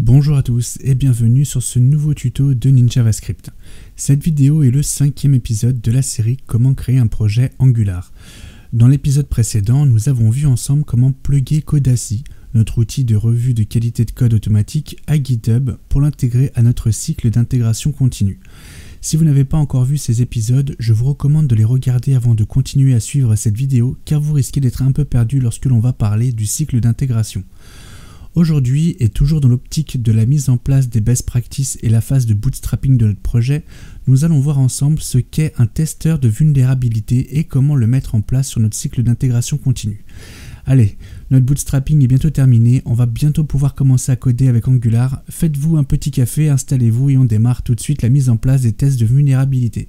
Bonjour à tous et bienvenue sur ce nouveau tuto de NinJavaScript. Cette vidéo est le 5e épisode de la série Comment créer un projet Angular. Dans l'épisode précédent, nous avons vu ensemble comment plugger Codassi, notre outil de revue de qualité de code automatique, à GitHub pour l'intégrer à notre cycle d'intégration continue. Si vous n'avez pas encore vu ces épisodes, je vous recommande de les regarder avant de continuer à suivre cette vidéo car vous risquez d'être un peu perdu lorsque l'on va parler du cycle d'intégration. Aujourd'hui, et toujours dans l'optique de la mise en place des best practices et la phase de bootstrapping de notre projet, nous allons voir ensemble ce qu'est un testeur de vulnérabilité et comment le mettre en place sur notre cycle d'intégration continue. Allez, notre bootstrapping est bientôt terminé, on va bientôt pouvoir commencer à coder avec Angular. Faites-vous un petit café, installez-vous et on démarre tout de suite la mise en place des tests de vulnérabilité.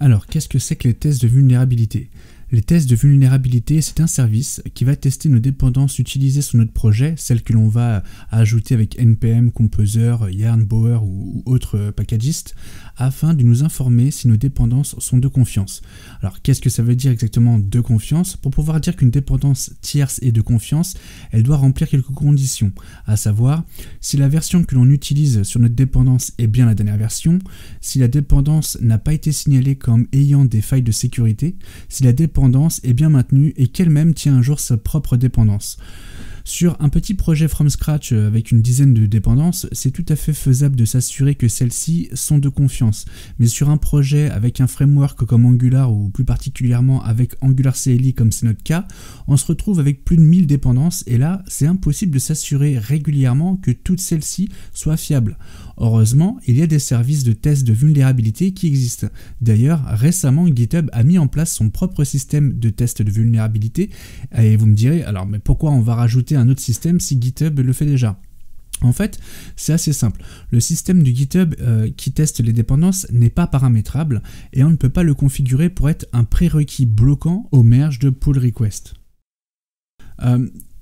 Alors, qu'est-ce que c'est que les tests de vulnérabilité? Les tests de vulnérabilité, c'est un service qui va tester nos dépendances utilisées sur notre projet, celles que l'on va ajouter avec NPM, Composer, Yarn, Bower ou autres packagistes, afin de nous informer si nos dépendances sont de confiance. Alors, qu'est-ce que ça veut dire exactement de confiance? Pour pouvoir dire qu'une dépendance tierce est de confiance, elle doit remplir quelques conditions, à savoir, si la version que l'on utilise sur notre dépendance est bien la dernière version, si la dépendance n'a pas été signalée comme ayant des failles de sécurité, si la dépendance est bien maintenue et qu'elle-même tient un jour sa propre dépendance. Sur un petit projet from scratch avec une dizaine de dépendances, c'est tout à fait faisable de s'assurer que celles-ci sont de confiance. Mais sur un projet avec un framework comme Angular ou plus particulièrement avec Angular CLI comme c'est notre cas, on se retrouve avec plus de 1000 dépendances et là, c'est impossible de s'assurer régulièrement que toutes celles-ci soient fiables. Heureusement, il y a des services de tests de vulnérabilité qui existent. D'ailleurs, récemment, GitHub a mis en place son propre système de tests de vulnérabilité et vous me direz, alors mais pourquoi on va rajouter un autre système si GitHub le fait déjà? En fait, c'est assez simple. Le système du GitHub qui teste les dépendances n'est pas paramétrable et on ne peut pas le configurer pour être un prérequis bloquant au merge de pull request.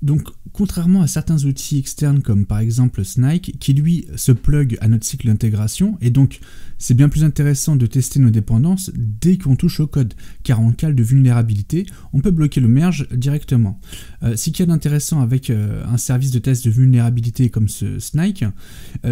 Donc, contrairement à certains outils externes comme par exemple Snike, qui lui se plug à notre cycle d'intégration, et donc c'est bien plus intéressant de tester nos dépendances dès qu'on touche au code, car en cas de vulnérabilité, on peut bloquer le merge directement. Ce qu'il y a d'intéressant avec un service de test de vulnérabilité comme ce Snike,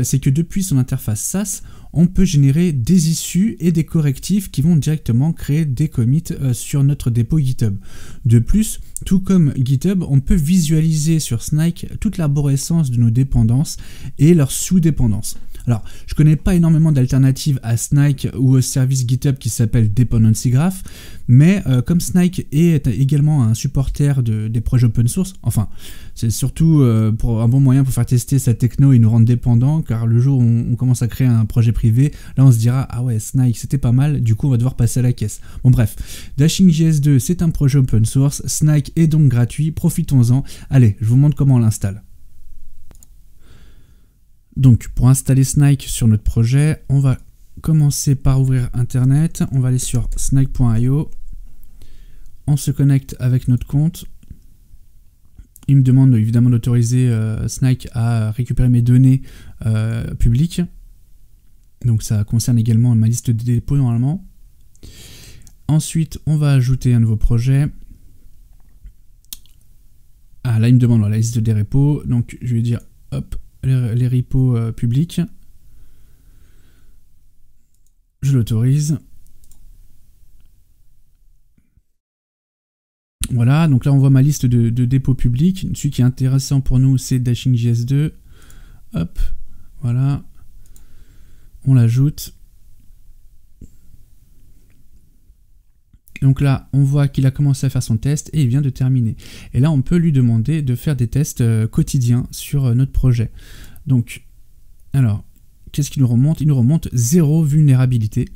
c'est que depuis son interface SaaS, on peut générer des issues et des correctifs qui vont directement créer des commits sur notre dépôt GitHub. De plus, tout comme GitHub, on peut visualiser sur Snike toute l'arborescence de nos dépendances et leurs sous-dépendances. Alors, je connais pas énormément d'alternatives à Snike ou au service GitHub qui s'appelle Dependency Graph, mais comme Snike est également un supporter des projets open source, enfin, c'est surtout pour un bon moyen pour faire tester sa techno et nous rendre dépendants, car le jour où on commence à créer un projet privé, là on se dira, ah ouais, Snike c'était pas mal, du coup on va devoir passer à la caisse. Bon bref, Dashing.js2 c'est un projet open source, Snike est donc gratuit, profitons-en. Allez, je vous montre comment on l'installe. Donc pour installer Snike sur notre projet, on va commencer par ouvrir internet, on va aller sur snike.io, on se connecte avec notre compte, il me demande évidemment d'autoriser Snike à récupérer mes données publiques, donc ça concerne également ma liste de dépôts normalement. Ensuite on va ajouter un nouveau projet. Ah là il me demande la liste des repos, donc je vais dire hop, les repos publics, je l'autorise. Voilà, donc là on voit ma liste de dépôts publics. Celui qui est intéressant pour nous c'est Dashing.js2. Hop, voilà, on l'ajoute. Donc là, on voit qu'il a commencé à faire son test et il vient de terminer. Et là, on peut lui demander de faire des tests quotidiens sur notre projet. Donc, alors, qu'est-ce qu'il nous remonte? Il nous remonte 0 vulnérabilité.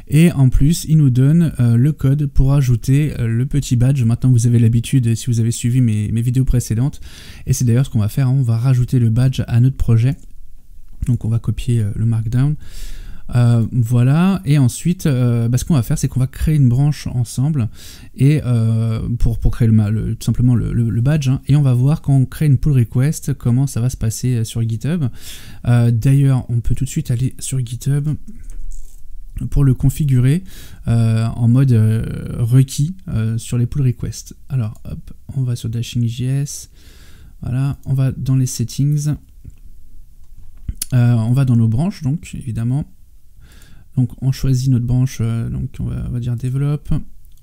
Et en plus, il nous donne le code pour ajouter le petit badge. Maintenant, vous avez l'habitude si vous avez suivi mes vidéos précédentes. Et c'est d'ailleurs ce qu'on va faire. On va rajouter le badge à notre projet. Donc, on va copier le markdown. Voilà, et ensuite, ce qu'on va faire, c'est qu'on va créer une branche ensemble et pour créer tout simplement le badge, hein, et on va voir quand on crée une pull request comment ça va se passer sur GitHub. D'ailleurs, on peut tout de suite aller sur GitHub pour le configurer en mode requis sur les pull requests. Alors, hop, on va sur Dashing.js, voilà, on va dans les settings, on va dans nos branches, donc évidemment. Donc on choisit notre branche, donc on va dire develop,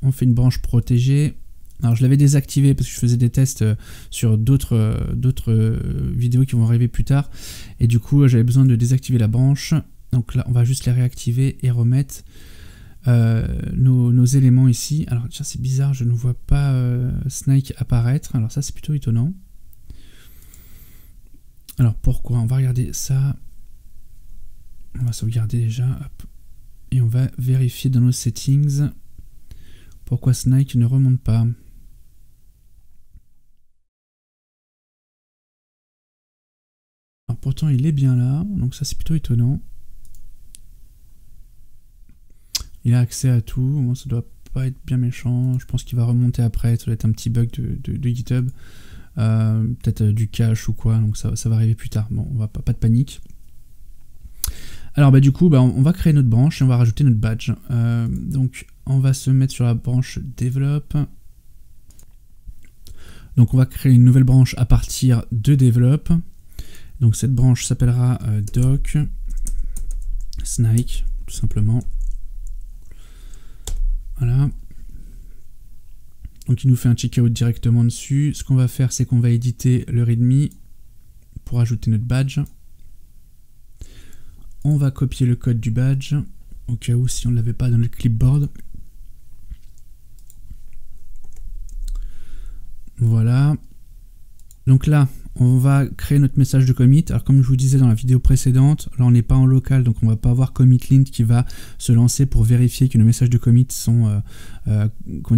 on fait une branche protégée. Alors je l'avais désactivée parce que je faisais des tests sur d'autres vidéos qui vont arriver plus tard, et du coup j'avais besoin de désactiver la branche. Donc là on va juste les réactiver et remettre nos éléments ici. Alors tiens, c'est bizarre, je ne vois pas Snake apparaître, alors ça c'est plutôt étonnant. Alors pourquoi? On va regarder ça, on va sauvegarder déjà, hop. Et on va vérifier dans nos settings pourquoi Snake ne remonte pas. Alors pourtant il est bien là, donc ça c'est plutôt étonnant. Il a accès à tout, bon, ça doit pas être bien méchant, je pense qu'il va remonter après, ça doit être un petit bug de GitHub, peut-être du cache ou quoi, donc ça va arriver plus tard. Bon, on va pas de panique. Alors du coup, on va créer notre branche et on va rajouter notre badge. Donc on va se mettre sur la branche develop. Donc on va créer une nouvelle branche à partir de develop. Donc cette branche s'appellera doc Snake, tout simplement. Voilà. Donc il nous fait un checkout directement dessus. Ce qu'on va faire, c'est qu'on va éditer le readme pour ajouter notre badge. On va copier le code du badge, au cas où si on ne l'avait pas dans le clipboard. Voilà. Donc là, on va créer notre message de commit. Alors comme je vous disais dans la vidéo précédente, là on n'est pas en local, donc on ne va pas avoir commitlint qui va se lancer pour vérifier que nos messages de commit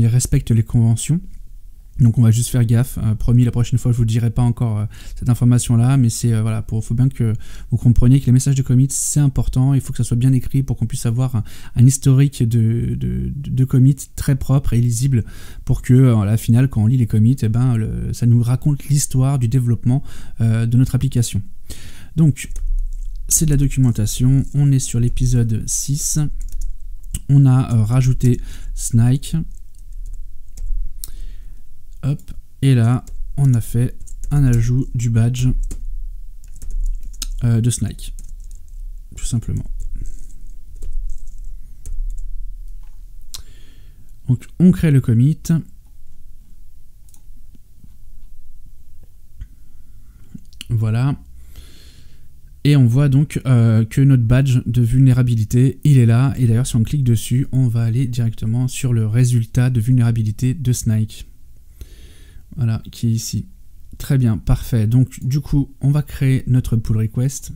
respectent les conventions. Donc on va juste faire gaffe, promis la prochaine fois je vous dirai pas encore cette information là, mais c'est voilà, faut bien que vous compreniez que les messages de commit c'est important, il faut que ça soit bien écrit pour qu'on puisse avoir un historique de commit très propre et lisible pour que à la finale quand on lit les commits, ça nous raconte l'histoire du développement de notre application. Donc c'est de la documentation, on est sur l'épisode 6, on a rajouté Snake. Hop, et là, on a fait un ajout du badge de Snake, tout simplement. Donc, on crée le commit. Voilà. Et on voit donc que notre badge de vulnérabilité, il est là. Et d'ailleurs, si on clique dessus, on va aller directement sur le résultat de vulnérabilité de Snake. Voilà, qui est ici. Très bien, parfait. Donc, du coup, on va créer notre pull request.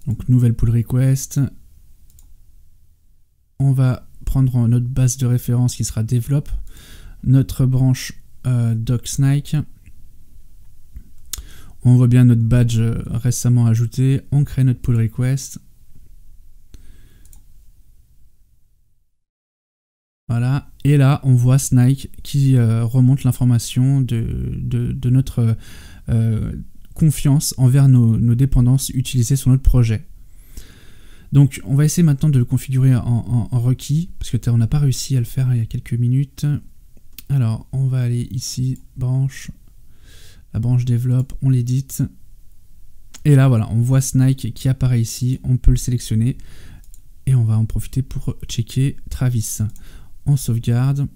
Donc, nouvelle pull request. On va prendre notre base de référence qui sera develop. Notre branche doc Snake. On voit bien notre badge récemment ajouté. On crée notre pull request. Voilà, et là on voit Snake qui remonte l'information de notre confiance envers nos dépendances utilisées sur notre projet. Donc on va essayer maintenant de le configurer en requis, parce que on n'a pas réussi à le faire il y a quelques minutes. Alors on va aller ici, branche, la branche develop, on l'édite. Et là voilà, on voit Snake qui apparaît ici, on peut le sélectionner. Et on va en profiter pour checker Travis. On sauvegarde.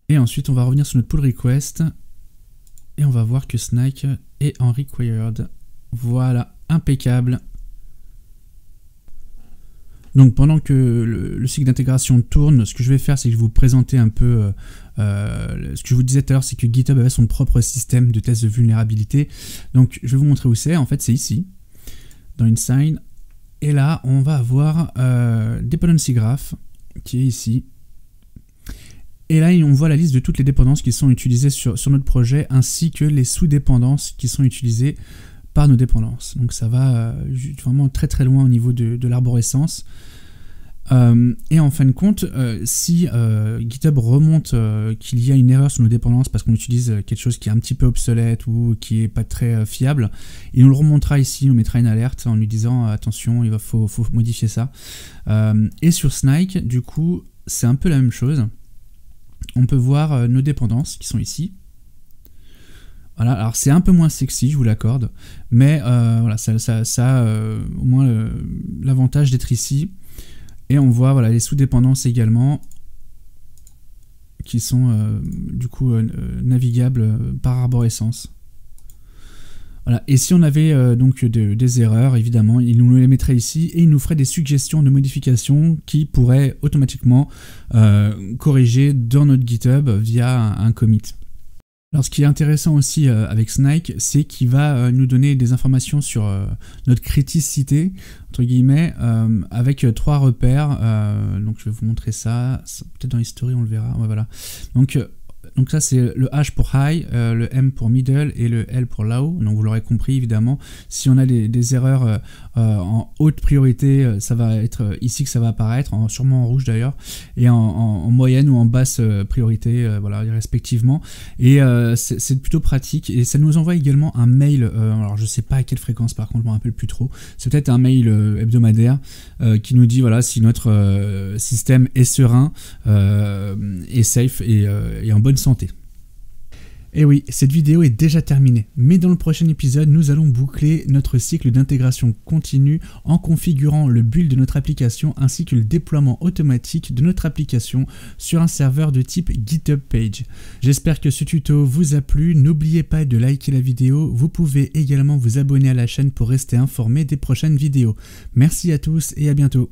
Et ensuite, on va revenir sur notre pull request. Et on va voir que Snake est en required. Voilà, impeccable. Donc pendant que le cycle d'intégration tourne, ce que je vais faire, c'est que je vais vous présenter un peu ce que je vous disais tout à l'heure, c'est que GitHub avait son propre système de test de vulnérabilité. Donc je vais vous montrer où c'est. En fait, c'est ici, dans Insign. Et là, on va avoir Dependency Graph, qui est ici. Et là, on voit la liste de toutes les dépendances qui sont utilisées sur notre projet, ainsi que les sous-dépendances qui sont utilisées par nos dépendances. Donc ça va vraiment très très loin au niveau de l'arborescence. Et en fin de compte, si GitHub remonte qu'il y a une erreur sur nos dépendances parce qu'on utilise quelque chose qui est un petit peu obsolète ou qui n'est pas très fiable, il nous le remontera ici, on mettra une alerte en lui disant attention, faut modifier ça. Et sur Snike, du coup, c'est un peu la même chose. On peut voir nos dépendances qui sont ici. Voilà, alors c'est un peu moins sexy, je vous l'accorde, mais voilà, ça a au moins l'avantage d'être ici. Et on voit voilà, les sous-dépendances également qui sont du coup navigables par arborescence. Voilà. Et si on avait donc des erreurs, évidemment, il nous les mettrait ici et il nous ferait des suggestions de modifications qui pourraient automatiquement corriger dans notre GitHub via un commit. Alors ce qui est intéressant aussi avec Snike, c'est qu'il va nous donner des informations sur notre criticité, entre guillemets, avec 3 repères. Donc je vais vous montrer ça, peut-être dans l'history on le verra. Ouais, voilà. Donc ça c'est le H pour high, le M pour middle et le L pour low. Donc vous l'aurez compris évidemment, si on a des erreurs en haute priorité, ça va être ici que ça va apparaître, sûrement en rouge d'ailleurs, et en moyenne ou en basse priorité, voilà, respectivement. Et c'est plutôt pratique, et ça nous envoie également un mail, alors je sais pas à quelle fréquence par contre, je me rappelle plus trop, c'est peut-être un mail hebdomadaire qui nous dit voilà si notre système est serein, est safe et en bonne santé. Et oui, cette vidéo est déjà terminée, mais dans le prochain épisode, nous allons boucler notre cycle d'intégration continue en configurant le build de notre application ainsi que le déploiement automatique de notre application sur un serveur de type GitHub Page. J'espère que ce tuto vous a plu, n'oubliez pas de liker la vidéo, vous pouvez également vous abonner à la chaîne pour rester informé des prochaines vidéos. Merci à tous et à bientôt.